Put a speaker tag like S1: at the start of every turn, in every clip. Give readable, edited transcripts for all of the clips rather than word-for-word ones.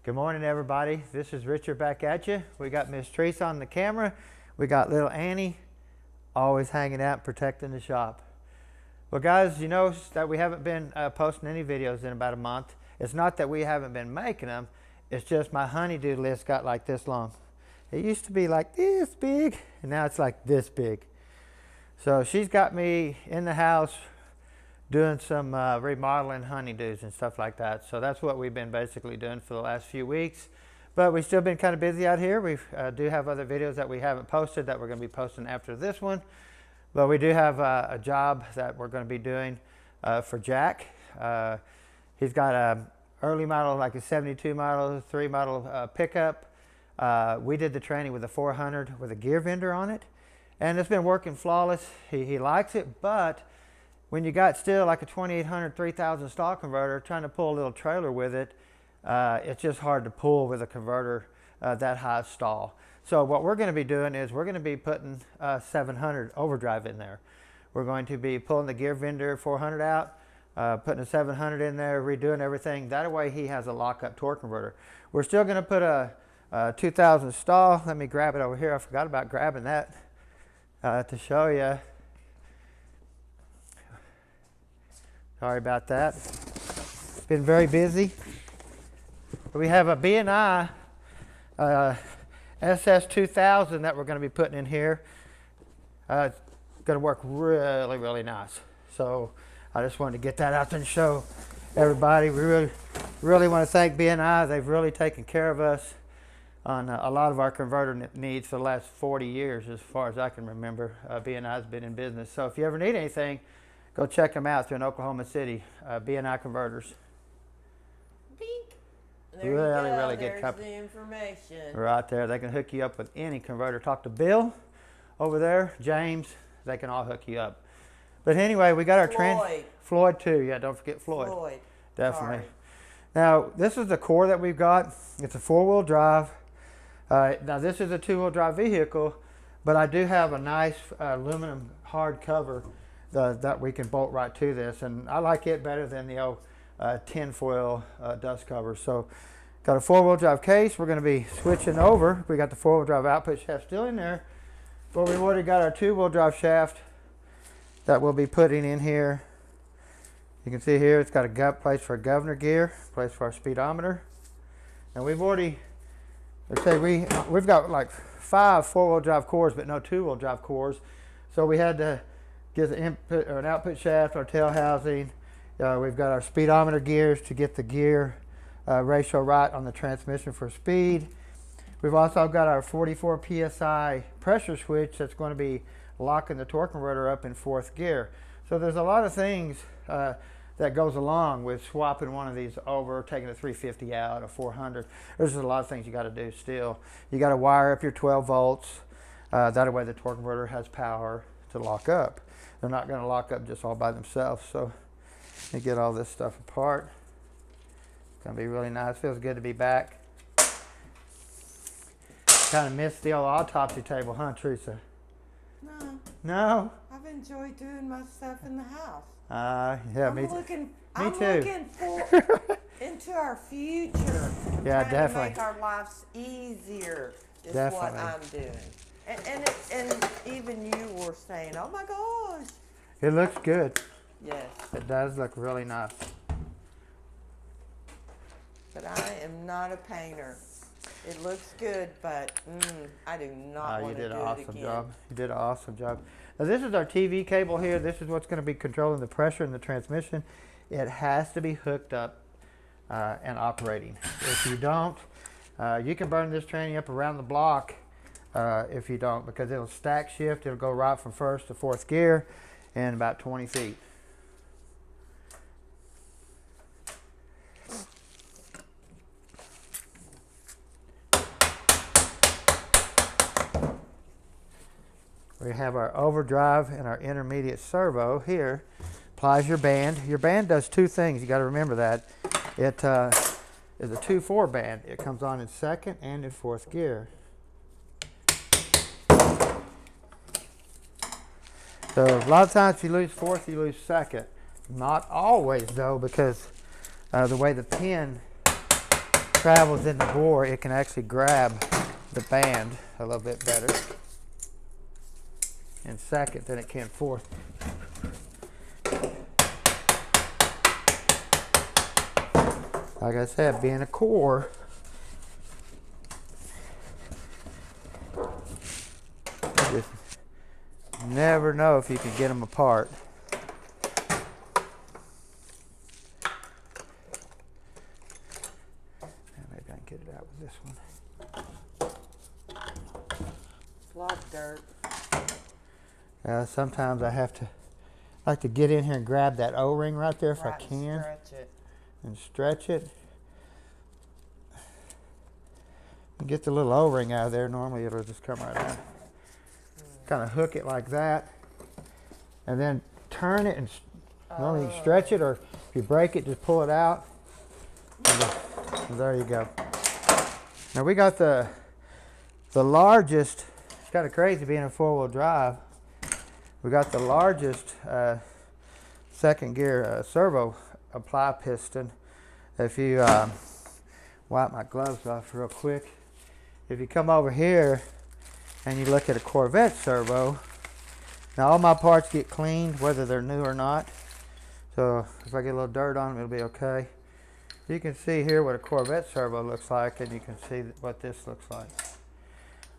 S1: Good morning, everybody. This is Richard back at you. We got Miss Teresa on the camera. We got little Annie always hanging out, protecting the shop. Well, guys, you know that we haven't been posting any videos in about a month. It's not that we haven't been making them. It's just my honeydew list got like this long. It used to be like this big, and now it's like this big. So she's got me in the house doing some remodeling honeydews and stuff like that. So that's what we've been basically doing for the last few weeks. But we've still been kind of busy out here. We do have other videos that we haven't posted that we're going to be posting after this one. But we do have a job that we're going to be doing for Jack. He's got a early model, like a 72 model, 3 model pickup. We did the training with a 400 with a gear vendor on it. And it's been working flawless. He likes it, but when you got still like a 2800, 3000 stall converter, trying to pull a little trailer with it, it's just hard to pull with a converter that high stall. So what we're going to be doing is we're going to be putting 700 overdrive in there. We're going to be pulling the gear vendor 400 out, putting a 700 in there, redoing everything. That way he has a lockup torque converter. We're still going to put a 2000 stall. Let me grab it over here. I forgot about grabbing that to show you. Sorry about that. Been very busy. We have a B&I SS2000 that we're going to be putting in here. It's going to work really, really nice. So I just wanted to get that out there and show everybody. We really want to thank B&I. They've really taken care of us on a lot of our converter needs for the last 40 years, as far as I can remember. B&I has been in business. So if you ever need anything, go check them out. They're in Oklahoma City, B&I Converters.
S2: Pink. There
S1: Really good
S2: There's
S1: company.
S2: the information.
S1: Right there. They can hook you up with any converter. Talk to Bill over there, James. They can all hook you up. But anyway, we got our Floyd too. Yeah, don't forget Floyd. Definitely.
S2: Sorry.
S1: Now, this is the core that we've got. It's a 4-wheel drive. Now, this is a 2-wheel drive vehicle, but I do have a nice aluminum hard cover that we can bolt right to this, and I like it better than the old tinfoil dust cover. So got a 4-wheel drive case. We're going to be switching over. We got the 4-wheel drive output shaft still in there, but we've already got our 2-wheel drive shaft that we'll be putting in here. You can see here it's got a place for a governor gear, place for our speedometer, and we've already, let's say we've got like 5 4-wheel drive cores but no 2-wheel drive cores, so we had to get an input or an output shaft, our tail housing. We've got our speedometer gears to get the gear ratio right on the transmission for speed. We've also got our 44 psi pressure switch that's going to be locking the torque converter up in 4th gear. So there's a lot of things that goes along with swapping one of these over, taking a 350 out, a 400. There's a lot of things you got to do still. You got to wire up your 12 volts. That way the torque converter has power to lock up. They're not going to lock up just all by themselves. So let me get all this stuff apart. It's going to be really nice. Feels good to be back. Kind of missed the old autopsy table, huh, Teresa?
S2: No.
S1: No?
S2: I've enjoyed doing my stuff in the house.
S1: Yeah, me too.
S2: I'm looking for into our future.
S1: Yeah,
S2: trying
S1: definitely.
S2: to make our lives easier is
S1: Definitely.
S2: what I'm doing. And even you were saying, oh my gosh.
S1: It looks good.
S2: Yes.
S1: It does look really nice.
S2: But I am not a painter. It looks good, but I do not want to do it again.
S1: You did an awesome job. You did an awesome job. Now this is our TV cable here. This is what's going to be controlling the pressure in the transmission. It has to be hooked up and operating. If you don't, you can burn this tranny up around the block if you don't, because it'll stack shift. It'll go right from 1st to 4th gear in about 20 feet. We have our overdrive and our intermediate servo here. Applies your band. Your band does 2 things. You got to remember that. It is a 2-4 band. It comes on in 2nd and in 4th gear. So a lot of times if you lose 4th, you lose 2nd. Not always though, because the way the pin travels in the bore, it can actually grab the band a little bit better in second than it can fourth. Like I said, being a core, you just never know if you can get them apart. Maybe I can get it out with this one.
S2: It's a lot of dirt.
S1: Sometimes I like to get in here and grab that O-ring right there if I can.
S2: Stretch it.
S1: And stretch it. And get the little O-ring out of there. Normally it'll just come right out. Kind of hook it like that. And then turn it and normally you stretch it, or if you break it, just pull it out. And there you go. Now we got the largest, it's kind of crazy being a four-wheel drive. We got the largest second gear servo apply piston. If you wipe my gloves off real quick, if you come over here and you look at a Corvette servo, now all my parts get cleaned whether they're new or not, so if I get a little dirt on them, it'll be okay. You can see here what a Corvette servo looks like, and you can see what this looks like.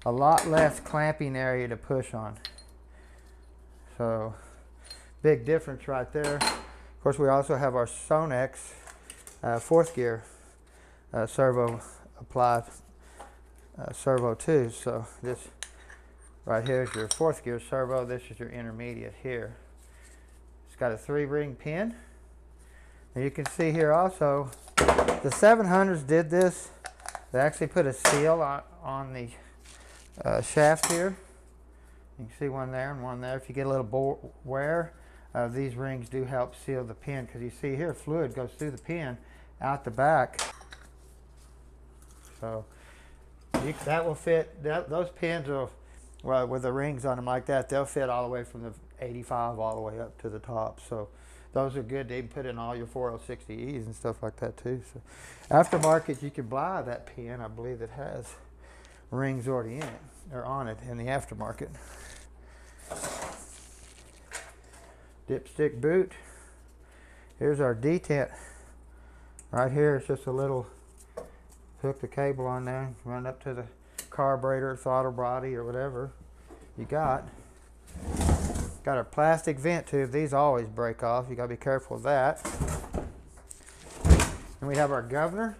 S1: A lot less clamping area to push on, so big difference right there. Of course, we also have our Sonex fourth gear servo applied servo too. So this right here is your fourth gear servo. This is your intermediate here. It's got a 3-ring pin. And you can see here also, the 700s did this. They actually put a seal on the shaft here. You can see one there and one there. If you get a little wear, these rings do help seal the pin, because you see here fluid goes through the pin out the back. So that will fit, those pins will, well, with the rings on them like that, they'll fit all the way from the 85 all the way up to the top. So those are good to even put in all your 4060Es and stuff like that too. So aftermarket, you can buy that pin, I believe, that has rings already in it, or on it in the aftermarket. Dipstick boot. Here's our detent. Right here, it's just a little, hook the cable on there, run up to the carburetor, throttle body, or whatever you got. Got a plastic vent tube. These always break off. You gotta be careful of that. And we have our governor.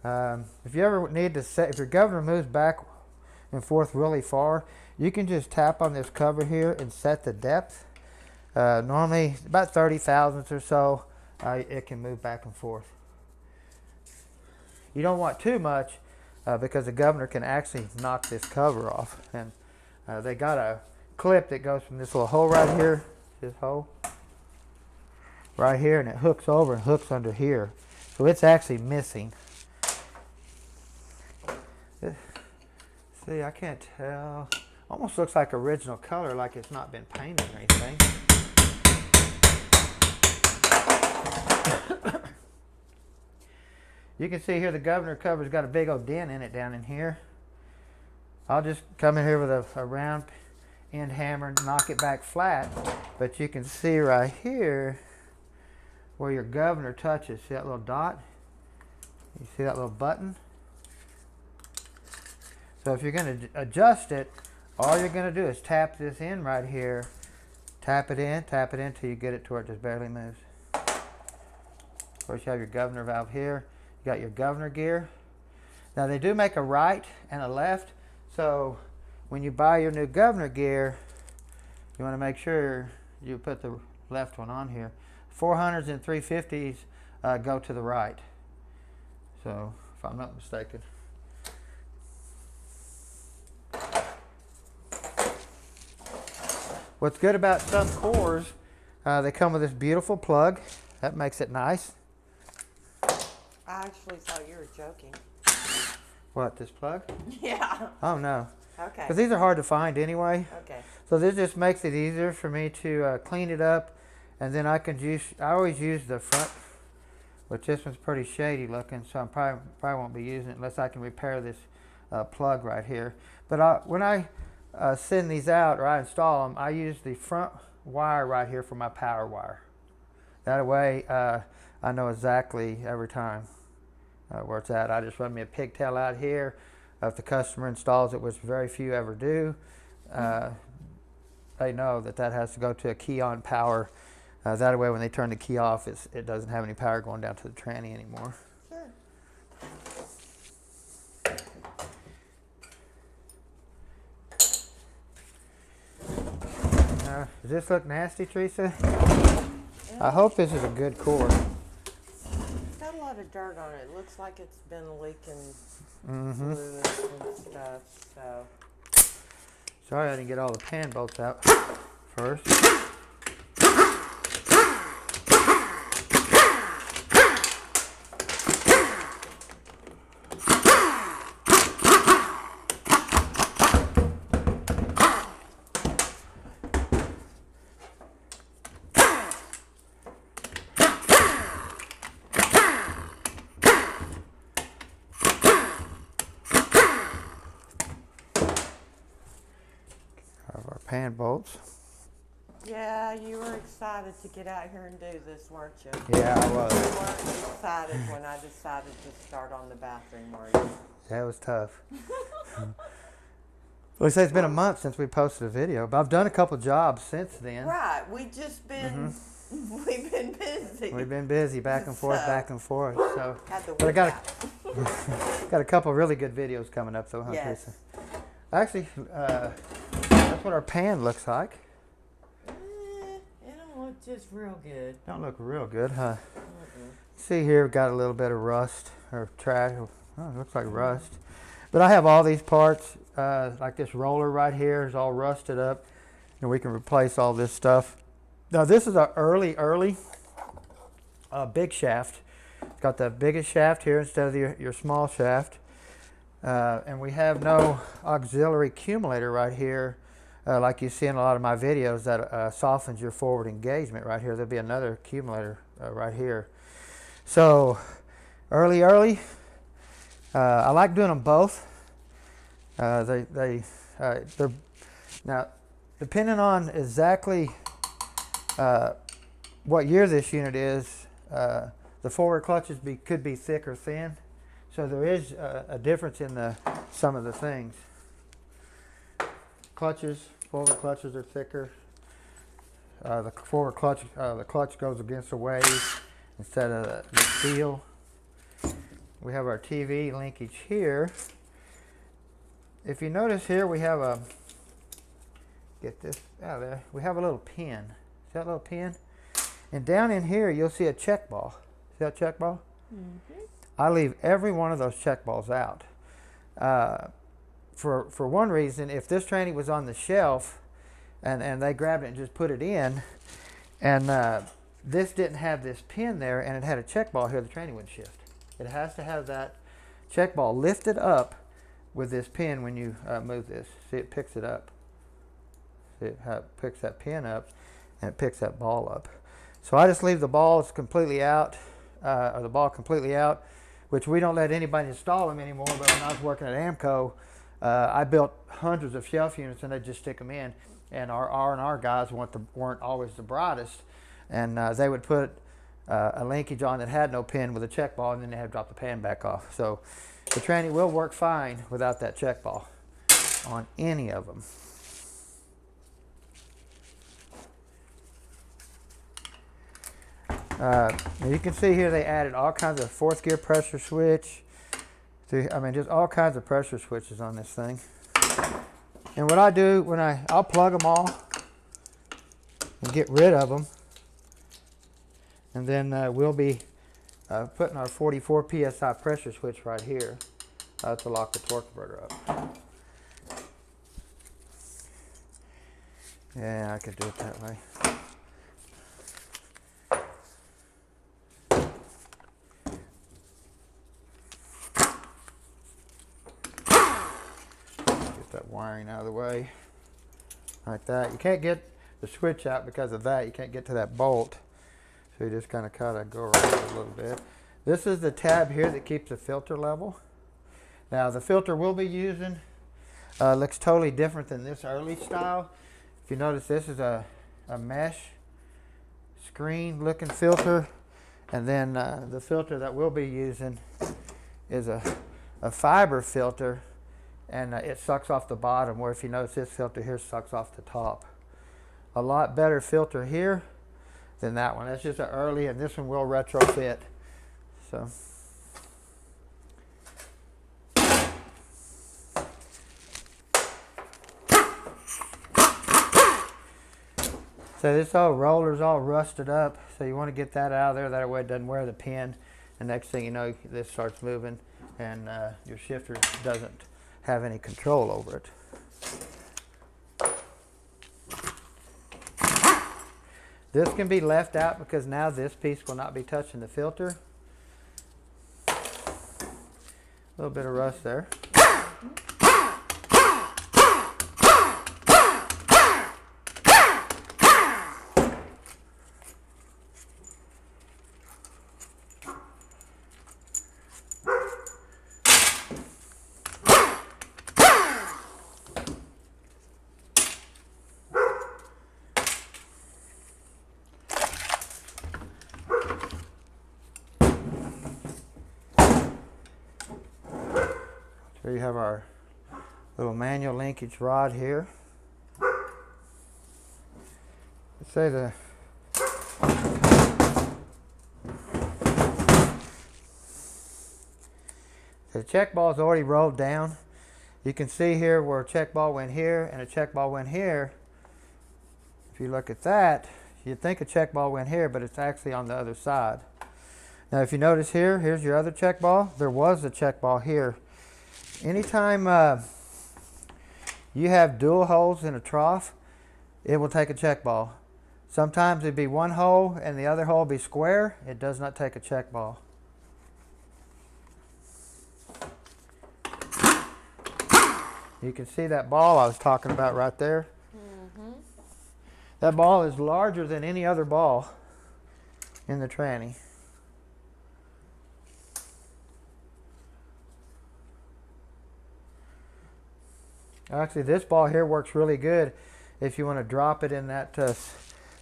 S1: If you ever need to set, if your governor moves back and forth really far, you can just tap on this cover here and set the depth. Normally about 30 thousandths or so, it can move back and forth. You don't want too much because the governor can actually knock this cover off. And they got a clip that goes from this little hole right here, this hole right here, and it hooks over and hooks under here. So it's actually missing. See, I can't tell. Almost looks like original color, like it's not been painted or anything. You can see here the governor cover's got a big old dent in it down in here. I'll just come in here with a round end hammer and knock it back flat. But you can see right here where your governor touches. See that little dot? You see that little button? So if you're going to adjust it, all you're going to do is tap this in right here. Tap it in till you get it to where it just barely moves. Of course, you have your governor valve here. You got your governor gear. Now they do make a right and a left, so when you buy your new governor gear, you want to make sure you put the left one on here. 400s and 350s go to the right, so if I'm not mistaken. What's good about some cores, they come with this beautiful plug. That makes it nice.
S2: I actually thought you were joking.
S1: What, this plug?
S2: Yeah.
S1: Oh no.
S2: Okay.
S1: Because these are hard to find anyway.
S2: Okay.
S1: So this just makes it easier for me to clean it up, and then I always use the front which this one's pretty shady looking, so I probably won't be using it unless I can repair this plug right here. But when I send these out or I install them, I use the front wire right here for my power wire. That way I know exactly every time where it's at. I just run me a pigtail out here. If the customer installs it, which very few ever do, they know that that has to go to a key on power. That way when they turn the key off, it doesn't have any power going down to the tranny anymore.
S2: Sure.
S1: Does this look nasty, Teresa? I hope this is a good cord.
S2: It's got a lot of dirt on it. It looks like it's been leaking fluids and stuff. So.
S1: Sorry I didn't get all the pan bolts out first. Pan bolts.
S2: Yeah, you were excited to get out here and do this, weren't you?
S1: Yeah, I was.
S2: You weren't excited when I decided to start on the bathroom, were you?
S1: That was tough. Well, they say it's been a month since we posted a video, but I've done a couple jobs since then.
S2: Right, we've just been, we've been busy.
S1: We've been busy, back and forth, back and forth. So,
S2: Had to
S1: but I
S2: whip
S1: got
S2: out.
S1: got a couple really good videos coming up, though, huh,
S2: Yes.
S1: Teresa? Actually, that's what our pan looks like.
S2: It don't look just real good.
S1: Don't look real good, huh? See here, we've got a little bit of rust or trash. Oh, it looks like rust. But I have all these parts, like this roller right here is all rusted up, and we can replace all this stuff. Now this is an early big shaft. It's got the biggest shaft here instead of your small shaft. And we have no auxiliary accumulator right here, like you see in a lot of my videos that softens your forward engagement right here. There'll be another accumulator right here. So early, I like doing them both. They're now depending on exactly what year this unit is. The forward clutches could be thick or thin. So there is a difference in some of the things. Forward clutches are thicker. The forward clutch, the clutch goes against the wave instead of the steel. We have our TV linkage here. If you notice here, we have get this out of there. We have a little pin. See that little pin? And down in here, you'll see a check ball. See that check ball? Mm-hmm. I leave every one of those check balls out. For one reason, if this tranny was on the shelf and they grabbed it and just put it in, and this didn't have this pin there and it had a check ball here, the tranny wouldn't shift. It has to have that check ball lifted up with this pin when you move this. See, it picks it up. See how it picks that pin up and it picks that ball up. So I just leave the balls completely out, or the ball completely out, which we don't let anybody install them anymore. But when I was working at Amco, I built hundreds of shelf units and they just stick them in. And our R&R guys weren't always the brightest, and they would put a linkage on that had no pin with a check ball, and then they had to drop the pan back off. So the tranny will work fine without that check ball on any of them. You can see here they added all kinds of fourth gear pressure switch. Just all kinds of pressure switches on this thing. And what I do when I'll plug them all and get rid of them, and then we'll be putting our 44 psi pressure switch right here to lock the torque converter up. Yeah, I could do it that way. That wiring out of the way like that. You can't get the switch out because of that. You can't get to that bolt, so you just kind of gotta go around it a little bit. This is the tab here that keeps the filter level. Now the filter we'll be using looks totally different than this early style. If you notice, this is a mesh screen looking filter, and then the filter that we'll be using is a fiber filter, and it sucks off the bottom, where if you notice, this filter here sucks off the top. A lot better filter here than that one. That's just an early, and this one will retrofit. So this old roller's all rusted up, so you want to get that out of there. That way it doesn't wear the pin. And next thing you know, this starts moving, and your shifter doesn't have any control over it. This can be left out because now this piece will not be touching the filter. A little bit of rust there. Here you have our little manual linkage rod here. Let's say the check ball is already rolled down. You can see here where a check ball went here and a check ball went here. If you look at that, you'd think a check ball went here, but it's actually on the other side. Now if you notice here, here's your other check ball. There was a check ball here. Anytime you have dual holes in a trough, it will take a check ball. Sometimes it'd be one hole and the other hole be square. It does not take a check ball. You can see that ball I was talking about right there. Mm-hmm. That ball is larger than any other ball in the tranny. Actually, this ball here works really good if you want to drop it in that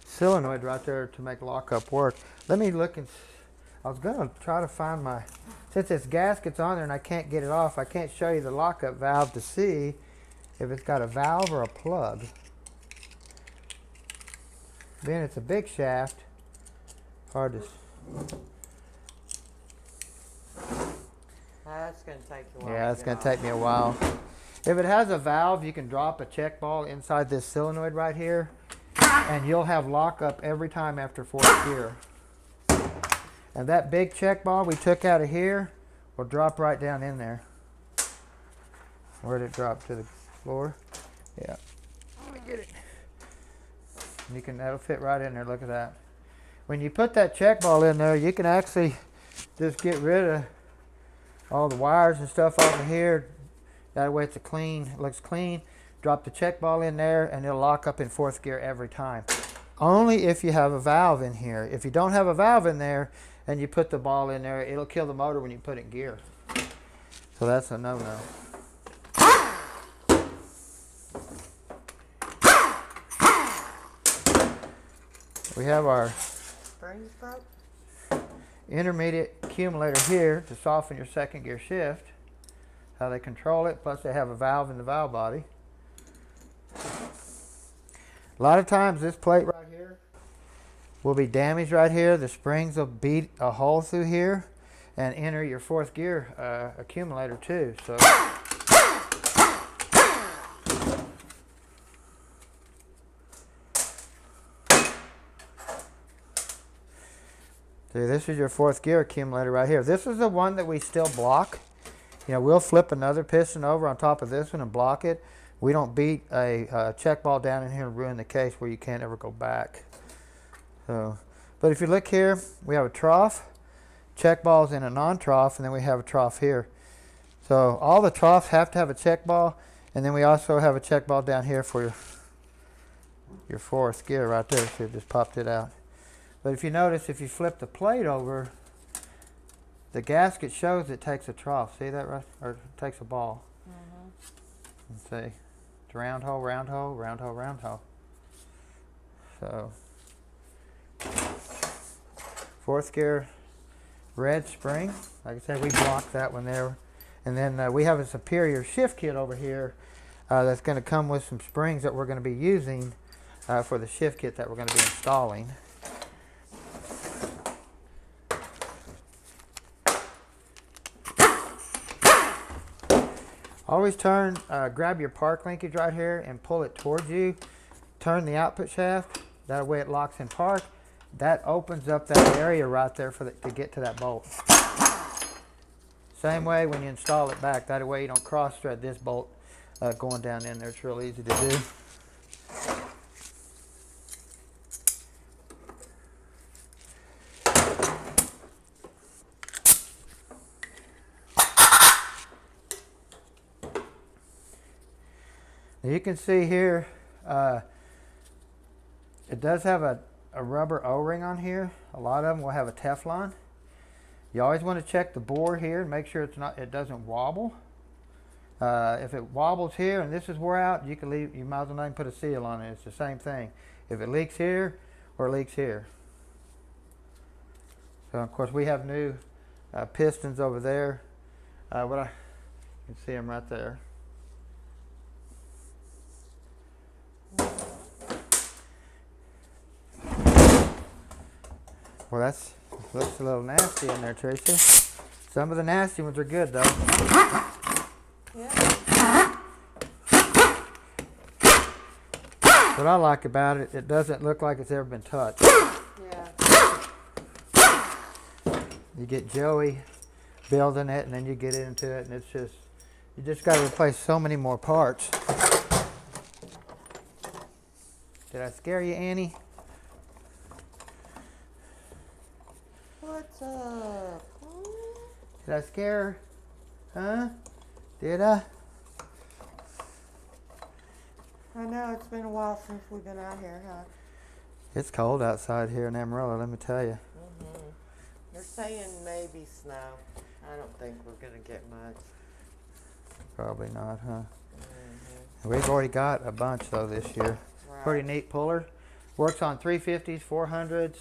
S1: solenoid right there to make lockup work. Let me look and I was going to try to find my, since this gasket's on there and I can't get it off, I can't show you the lockup valve to see if it's got a valve or a plug. Then it's a big shaft, hard to.
S2: That's going to take you a while.
S1: Yeah, it's going to take me a while. If it has a valve, you can drop a check ball inside this solenoid right here, and you'll have lockup every time after fourth gear. And that big check ball we took out of here will drop right down in there. Where did it drop? To the floor? Yeah. Let me get it. You can, that'll fit right in there. Look at that. When you put that check ball in there, you can actually just get rid of all the wires and stuff off of here. That way it's a clean, it looks clean. Drop the check ball in there and it'll lock up in fourth gear every time. Only if you have a valve in here. If you don't have a valve in there and you put the ball in there, it'll kill the motor when you put it in gear. So that's a no-no. We have our
S2: Springs broke?
S1: intermediate accumulator here to soften your second gear shift. How they control it, plus they have a valve in the valve body. A lot of times this plate right here will be damaged right here. The springs will beat a hole through here and enter your fourth gear accumulator too. So see, this is your fourth gear accumulator right here. This is the one that we still block. You know, we'll flip another piston over on top of this one and block it. We don't beat a check ball down in here and ruin the case where you can't ever go back. So, but if you look here, we have a trough, check balls in a non-trough, and then we have a trough here. So all the troughs have to have a check ball, and then we also have a check ball down here for your fourth gear right there. So it just popped it out. But if you notice, if you flip the plate over, the gasket shows it takes a trough. See that right? Or it takes a ball. Let's see. It's round hole, round hole, round hole, round hole. So 4th gear red spring. Like I said, we blocked that one there. And then we have a superior shift kit over here that's going to come with some springs that we're going to be using for the shift kit that we're going to be installing. Always turn, grab your park linkage right here and pull it towards you. Turn the output shaft. That way it locks in park. That opens up that area right there for to get to that bolt. Same way when you install it back. That way you don't cross thread this bolt going down in there. It's real easy to do. Now you can see here, it does have a rubber O-ring on here. A lot of them will have a Teflon. You always want to check the bore here and make sure it doesn't wobble. If it wobbles here and this is wore out, you can leave. You might as well not even put a seal on it. It's the same thing. If it leaks here or it leaks here. So of course we have new pistons over there. You can see them right there. Well, that looks a little nasty in there, Tracy. Some of the nasty ones are good, though.
S2: Yeah.
S1: What I like about it, it doesn't look like it's ever been touched.
S2: Yeah.
S1: You get Joey building it, and then you get into it, and it's just, you just got to replace so many more parts. Did I scare you, Annie?
S2: What's up?
S1: Did I scare her? Huh? Did I?
S2: I know it's been a while since we've been out here, huh?
S1: It's cold outside here in Amarillo, let me tell you.
S2: They're saying maybe snow. I don't think we're gonna get much.
S1: Probably not, huh? We've already got a bunch though this year.
S2: Right.
S1: Pretty neat puller. Works on 350s, 400s.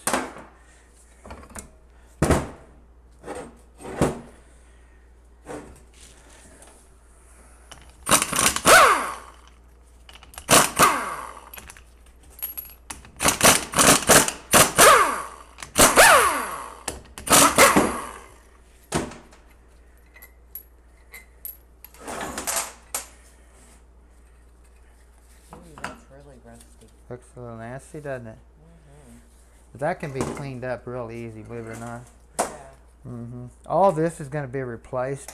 S1: Looks a little nasty, doesn't it? But that can be cleaned up real easy, believe it or not.
S2: Yeah.
S1: All this is going to be replaced.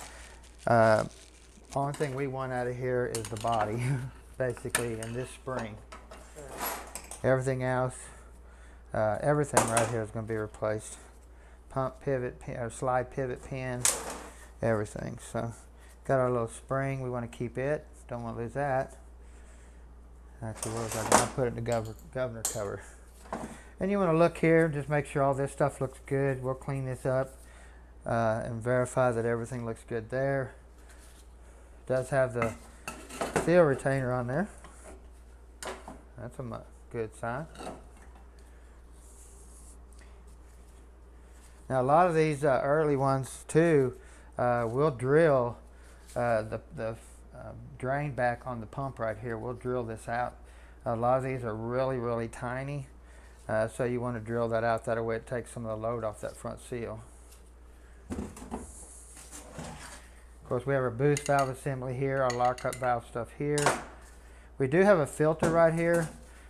S1: Only thing we want out of here is the body, basically, and this spring.
S2: Sure.
S1: Everything else, everything right here is going to be replaced. Pump pivot, slide pivot pin, everything. So, got our little spring. We want to keep it. Don't want to lose that. Actually, what was I going to put it in the governor cover? And you want to look here, just make sure all this stuff looks good. We'll clean this up and verify that everything looks good there. It does have the seal retainer on there. That's a good sign. Now a lot of these early ones too, we'll drill the drain back on the pump right here. We'll drill this out. A lot of these are really, really tiny. So you want to drill that out. That way it takes some of the load off that front seal. Of course, we have our boost valve assembly here, our lockup valve stuff here. We do have a filter right here.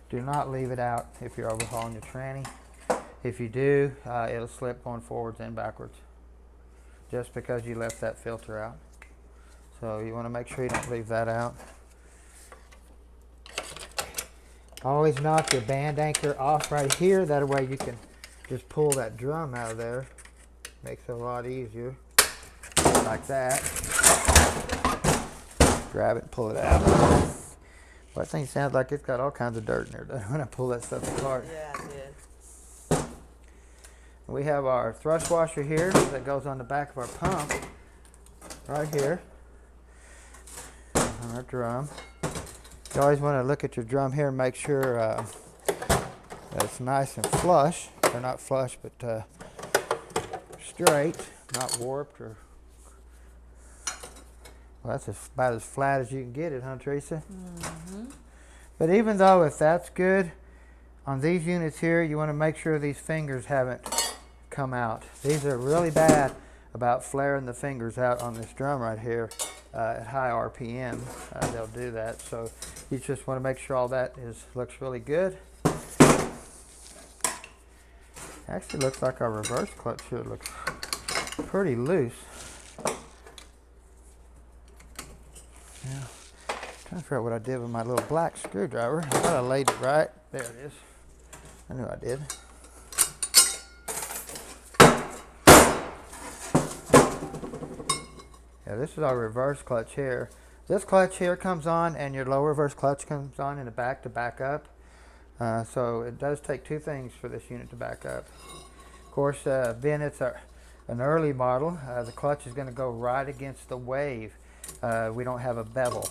S1: Do not leave it out if you're overhauling your tranny. If you do, it'll slip going forwards and backwards just because you left that filter out. So you want to make sure you don't leave that out. Always knock your band anchor off right here. That way you can just pull that drum out of there. Makes it a lot easier. Like that. Grab it and pull it out. Well, that thing sounds like it's got all kinds of dirt in there when I pull that stuff apart.
S2: Yeah, it did.
S1: We have our thrust washer here that goes on the back of our pump, right here, on our drum. You always want to look at your drum here and make sure that it's nice and flush. Or not flush, but straight, not warped or... Well, that's about as flat as you can get it, huh, Teresa?
S2: Mm-hmm.
S1: But even though if that's good, on these units here, you want to make sure these fingers haven't come out. These are really bad about flaring the fingers out on this drum right here at high RPM. They'll do that. So you just want to make sure all that looks really good. Actually looks like our reverse clutch here looks pretty loose. Yeah. Trying to figure out what I did with my little black screwdriver. I thought I laid it right. There it is. I knew I did. Yeah, this is our reverse clutch here. This clutch here comes on and your lower reverse clutch comes on in the back to back up. So it does take two things for this unit to back up. Of course, being it's an early model, the clutch is going to go right against the wave. We don't have a bevel.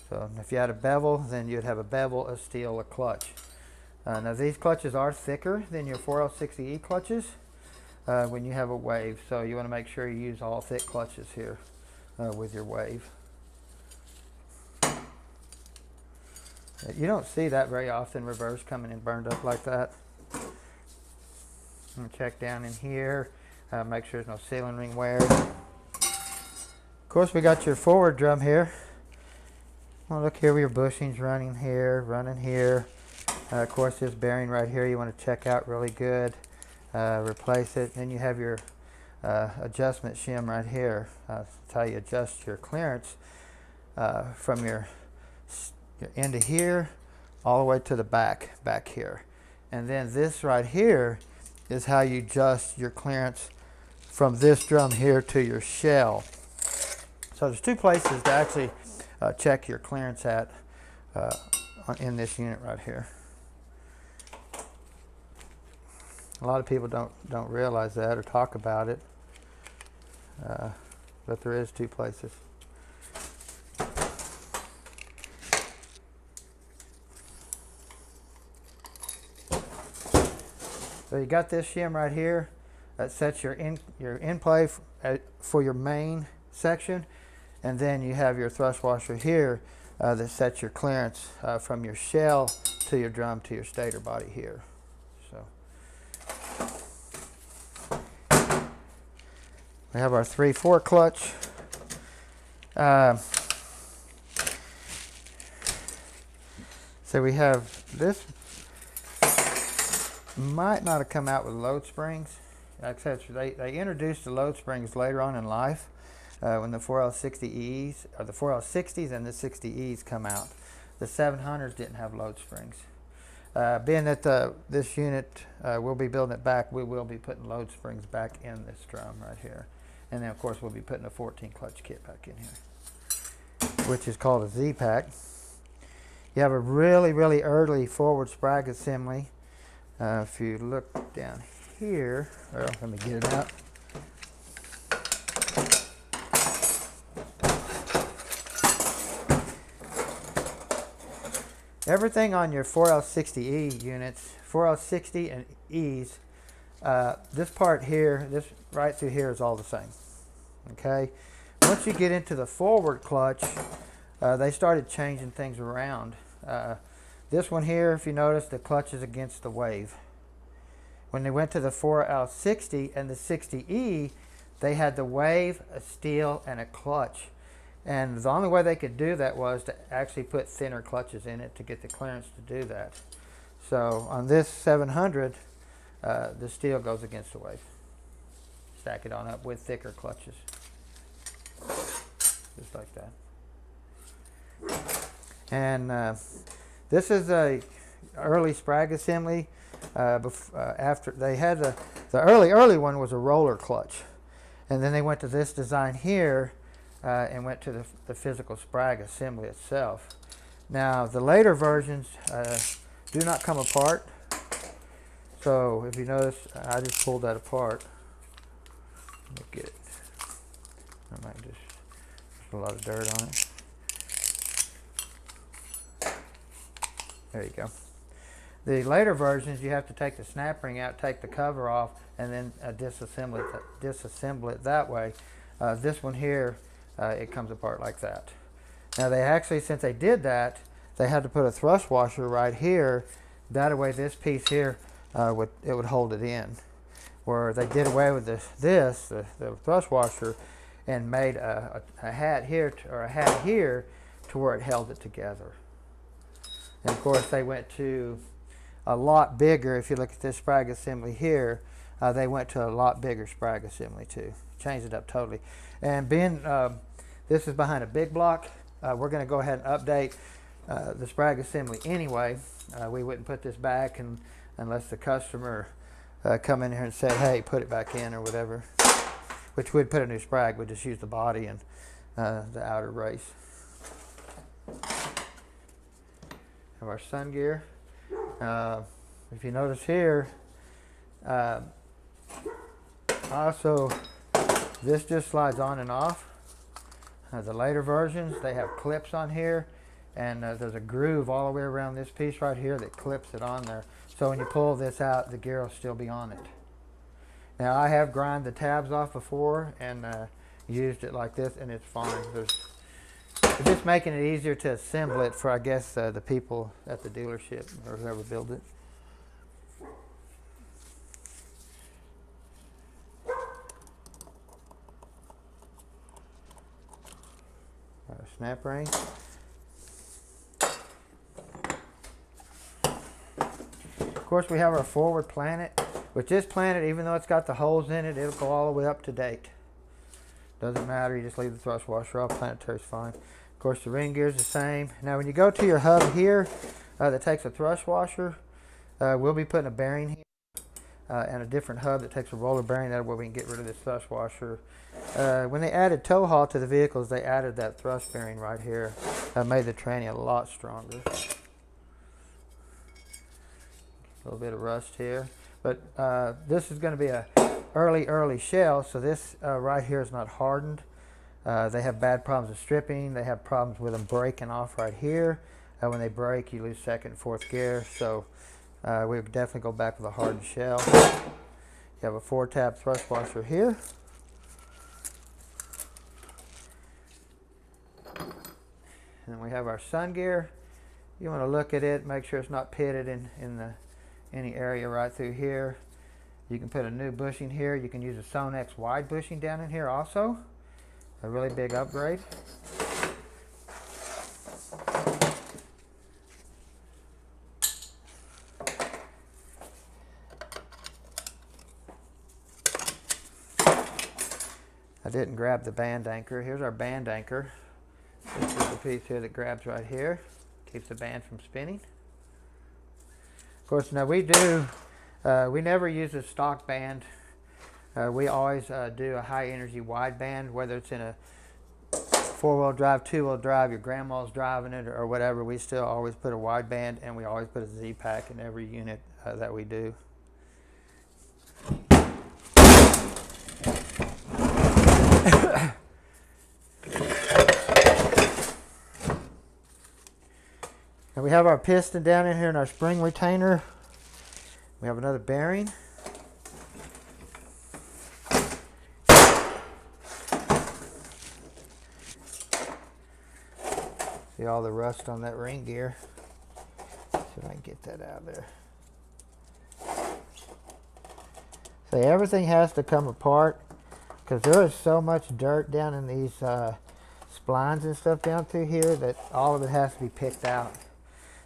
S1: So if you had a bevel, then you'd have a bevel, a steel, a clutch. Now these clutches are thicker than your 4L60E clutches when you have a wave. So you want to make sure you use all thick clutches here with your wave. You don't see that very often, reverse coming in burned up like that. I'm going to check down in here, make sure there's no sealing ring wear. Of course, we got your forward drum here. Well, look here, your bushings running here. Of course, this bearing right here, you want to check out really good. Replace it. Then you have your adjustment shim right here. That's how you adjust your clearance from your end of here all the way to the back here. And then this right here is how you adjust your clearance from this drum here to your shell. So there's two places to actually check your clearance at in this unit right here. A lot of people don't realize that or talk about it, but there is two places. So you got this shim right here that sets your in play for your main section, and then you have your thrust washer here that sets your clearance from your shell to your drum to your stator body here. So we have our 3/4 clutch. So we have this. Might not have come out with load springs. Like I said, they introduced the load springs later on in life when the 4L60Es, or the 4L60s and the 60Es come out. The 700s didn't have load springs. Being that this unit, we'll be building it back, we will be putting load springs back in this drum right here. And then of course we'll be putting a 14 clutch kit back in here, which is called a Z-Pack. You have a really, really early forward sprag assembly. If you look down here, well, let me get it out. Everything on your 4L60E units, 4L60 and E's, this part here, this right through here is all the same. Okay. Once you get into the forward clutch, they started changing things around. This one here, if you notice, the clutch is against the wave. When they went to the 4L60 and the 60E, they had the wave, a steel, and a clutch. And the only way they could do that was to actually put thinner clutches in it to get the clearance to do that. So on this 700, the steel goes against the wave. Stack it on up with thicker clutches. Just like that. And this is a early sprag assembly. After they had the early one was a roller clutch, and then they went to this design here and went to the physical sprag assembly itself. Now the later versions do not come apart, So if you notice, I just pulled that apart. Let me get it. I might just, there's a lot of dirt on it. There you go. The later versions, you have to take the snap ring out, take the cover off, and then disassemble it that way. This one here, it comes apart like that. Now they actually, since they did that, they had to put a thrust washer right here. That way this piece here, would hold it in. Where they did away with the thrust washer and made a hat here, or a hat here, to where it held it together. And of course they went to a lot bigger. If you look at this sprag assembly here, they went to a lot bigger sprag assembly too. Changed it up totally. And being this is behind a big block, we're going to go ahead and update the sprag assembly anyway. We wouldn't put this back unless the customer come in here and said, hey, put it back in or whatever. Which we'd put a new sprag. We'd just use the body and the outer race. Have our sun gear. If you notice here, also this just slides on and off. The later versions, they have clips on here, and there's a groove all the way around this piece right here that clips it on there. So when you pull this out, the gear will still be on it. Now I have grind the tabs off before and used it like this, and it's fine. It's just making it easier to assemble it for, I guess, the people at the dealership or whoever built it. Snap ring. Of course, we have our forward planet. With this planet, even though it's got the holes in it, it'll go all the way up to date. Doesn't matter, you just leave the thrust washer off, planetary's fine. Of course, the ring gear's the same. Now, when you go to your hub here that takes a thrust washer, we'll be putting a bearing here and a different hub that takes a roller bearing. That way we can get rid of this thrust washer. When they added tow haul to the vehicles, they added that thrust bearing right here. Made the tranny a lot stronger. A little bit of rust here. But this is going to be a early shell, so this right here is not hardened. They have bad problems with stripping. They have problems with them breaking off right here. When they break, you lose second and fourth gear. So we would definitely go back with a hardened shell. You have a 4-tab thrust washer here. And then we have our sun gear. You want to look at it, make sure it's not pitted in any area right through here. You can put a new bushing here. You can use a Sonex wide bushing down in here also. A really big upgrade. I didn't grab the band anchor. Here's our band anchor. This is the piece here that grabs right here. Keeps the band from spinning. Of course, now we never use a stock band. We always do a high energy wide band, whether it's in a 4-wheel drive, 2-wheel drive, your grandma's driving it or whatever. We still always put a wide band, and we always put a Z-pack in every unit that we do. And we have our piston down in here and our spring retainer. We have another bearing. See all the rust on that ring gear. See if I can get that out of there. So everything has to come apart because there is so much dirt down in these splines and stuff down through here that all of it has to be picked out.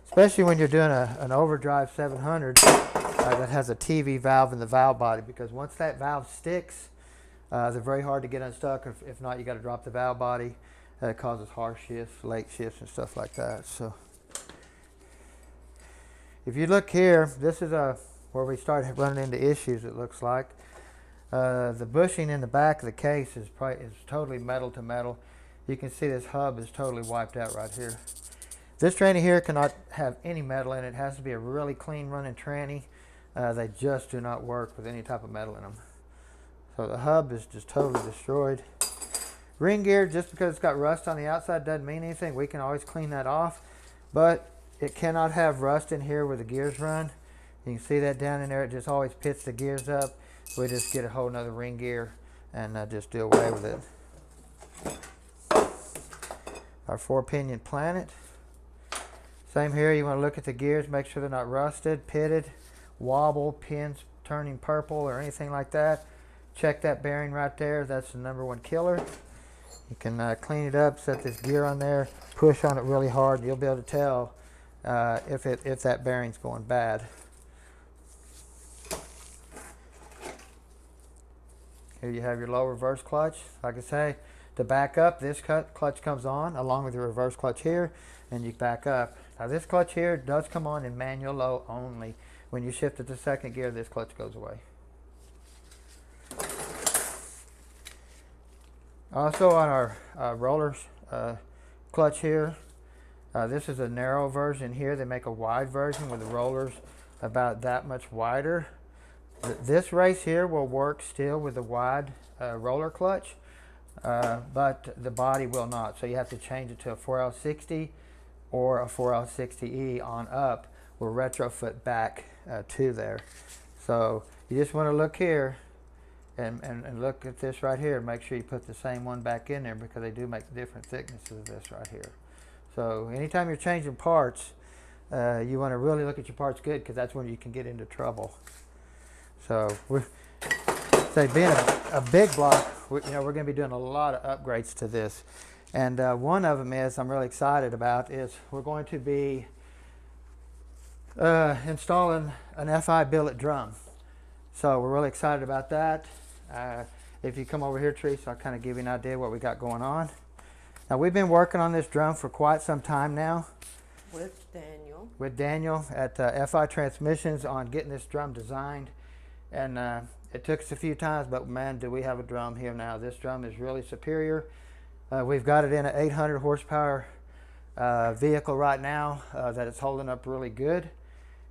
S1: Especially when you're doing an overdrive 700 that has a TV valve in the valve body, because once that valve sticks, they're very hard to get unstuck. If not, you got to drop the valve body. It causes harsh shifts, late shifts, and stuff like that. So, if you look here, this is where we start running into issues. It looks like the bushing in the back of the case is totally metal to metal. You can see this hub is totally wiped out right here. This tranny here cannot have any metal in it. It has to be a really clean running tranny. They just do not work with any type of metal in them. So the hub is just totally destroyed. Ring gear, just because it's got rust on the outside doesn't mean anything. We can always clean that off, but it cannot have rust in here where the gears run. You can see that down in there. It just always pits the gears up. We just get a whole nother ring gear and just do away with it. Our 4-pinion planet. Same here, you want to look at the gears, make sure they're not rusted, pitted, wobble, pins turning purple or anything like that. Check that bearing right there. That's the #1 killer. You can clean it up, set this gear on there, push on it really hard, and you'll be able to tell if that bearing's going bad. Here you have your low reverse clutch. Like I say, to back up, this clutch comes on along with your reverse clutch here, and you back up. Now this clutch here does come on in manual low only. When you shift it to second gear, this clutch goes away. Also on our rollers clutch here, this is a narrow version here. They make a wide version with the rollers about that much wider. This race here will work still with the wide roller clutch, but the body will not. So you have to change it to a 4L60 or a 4L60E on up. We'll retrofit back to there. So you just want to look here and look at this right here. Make sure you put the same one back in there because they do make different thicknesses of this right here. So anytime you're changing parts, you want to really look at your parts good because that's when you can get into trouble. So we're being a big block, we're going to be doing a lot of upgrades to this. And one of them is, I'm really excited about, is we're going to be installing an FI billet drum. So we're really excited about that. If you come over here, Teresa, I'll kind of give you an idea what we got going on. Now we've been working on this drum for quite some time now. With Daniel at FI Transmissions on getting this drum designed. And it took us a few times, but man, do we have a drum here now. This drum is really superior. We've got it in an 800 horsepower vehicle right now that it's holding up really good.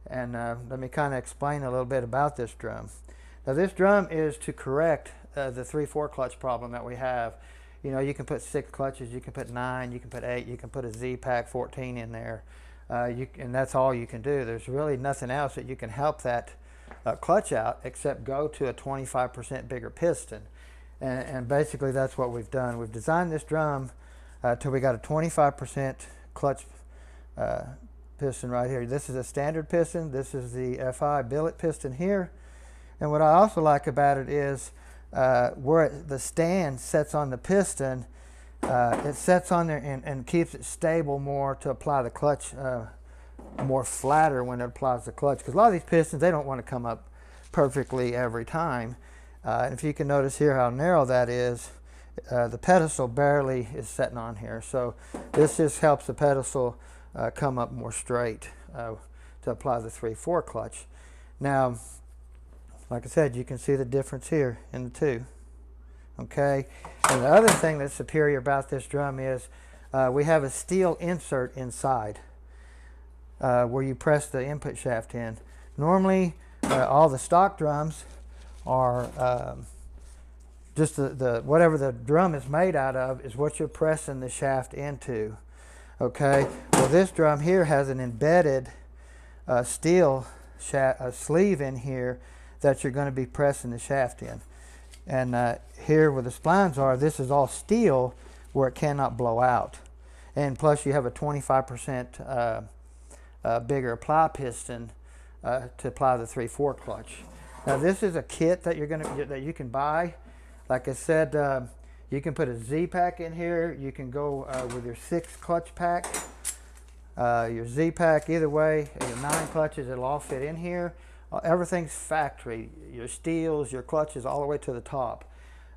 S1: And let me kind of explain a little bit about this drum. Now this drum is to correct the 3/4 clutch problem that we have. You can put 6 clutches, you can put 9, you can put 8, you can put a Z-Pack 14 in there. And that's all you can do. There's really nothing else that you can help that clutch out except go to a 25% bigger piston. And basically that's what we've done. We've designed this drum till we got a 25% clutch piston right here. This is a standard piston. This is the FI billet piston here. And what I also like about it is where the stand sets on the piston, it sets on there and keeps it stable more to apply the clutch more flatter when it applies the clutch. Because a lot of these pistons, they don't want to come up perfectly every time. And if you can notice here how narrow that is, the pedestal barely is setting on here. So this just helps the pedestal come up more straight to apply the 3/4 clutch. Now, like I said, you can see the difference here in the two. Okay, and the other thing that's superior about this drum is we have a steel insert inside where you press the input shaft in. Normally, all the stock drums are just the whatever the drum is made out of is what you're pressing the shaft into. Okay, well this drum here has an embedded steel sleeve in here that you're going to be pressing the shaft in. And here where the splines are, this is all steel where it cannot blow out. And plus you have a 25% bigger apply piston to apply the 3/4 clutch. Now this is a kit that you can buy. Like I said, you can put a Z-Pack in here. You can go with your 6 clutch pack, your Z-Pack, either way, your 9 clutches, it'll all fit in here. Everything's factory, your steels, your clutches, all the way to the top.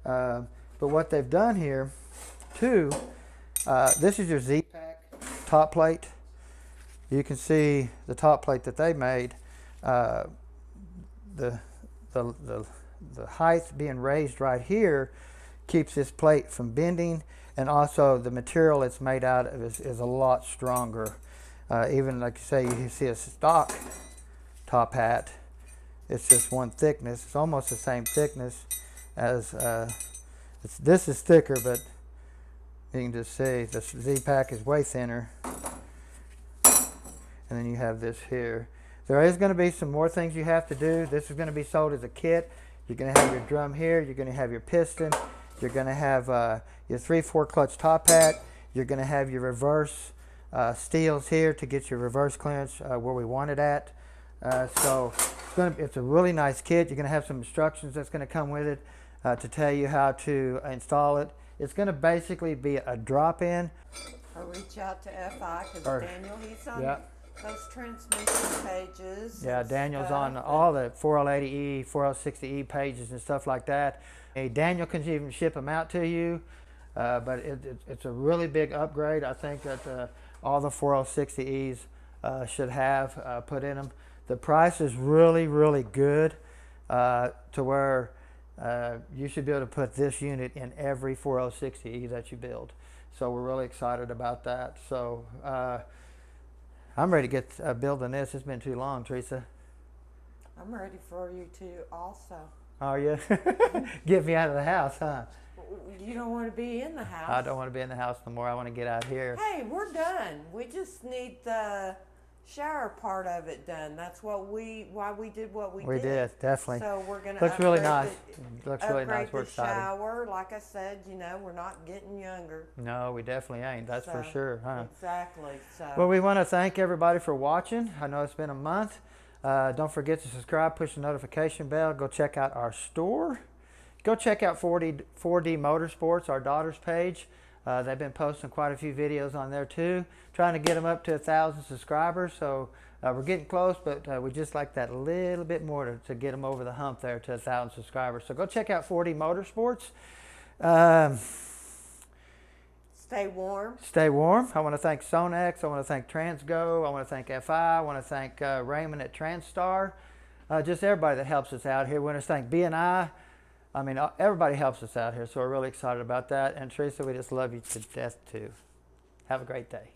S1: But what they've done here, too, this is your Z-Pack top plate. You can see the top plate that they made. The height being raised right here keeps this plate from bending, and also the material it's made out of is a lot stronger. Even like you say, you see a stock top hat, It's just one thickness. It's almost the same thickness as this is thicker, but you can just see the Z-Pack is way thinner. And then you have this here. There is going to be some more things you have to do. This is going to be sold as a kit. You're going to have your drum here. You're going to have your piston. You're going to have your 3/4 clutch top hat. You're going to have your reverse steels here to get your reverse clearance where we want it at. So it's a really nice kit. You're going to have some instructions that's going to come with it to tell you how to install it. It's going to basically be a drop-in.
S2: Or reach out to FI because Daniel, he's on those transmission pages.
S1: Yeah, Daniel's on all the 4L80E, 4L60E pages and stuff like that. Hey, Daniel can even ship them out to you, but it's a really big upgrade. I think that all the 4L60Es should have put in them. The price is really, really good to where you should be able to put this unit in every 4L60E that you build. So we're really excited about that. So I'm ready to get building this. It's been too long, Teresa.
S2: I'm ready for you to also.
S1: Are you? Get me out of the house, huh?
S2: You don't want to be in the house.
S1: I don't want to be in the house no more. I want to get out here.
S2: Hey, we're done. We just need the shower part of it done. That's why we did what we did.
S1: We did, definitely.
S2: So we're gonna
S1: looks really nice. Looks really nice. We're excited.
S2: Shower, like I said, you know, we're not getting younger.
S1: No, we definitely ain't. That's for sure, huh?
S2: Exactly. So.
S1: Well, we want to thank everybody for watching. I know it's been a month. Don't forget to subscribe, push the notification bell. Go check out our store. Go check out 4D Motorsports, our daughter's page. They've been posting quite a few videos on there too, trying to get them up to 1,000 subscribers. So we're getting close, but we just like that a little bit more to get them over the hump there to 1,000 subscribers. So go check out 4D Motorsports.
S2: Stay warm.
S1: Stay warm. I want to thank Sonex. I want to thank Transgo. I want to thank FI. I want to thank Raymond at Transstar. Just everybody that helps us out here. We want to thank BNI. I mean, everybody helps us out here, so we're really excited about that. And Teresa, we just love you to death, too. Have a great day.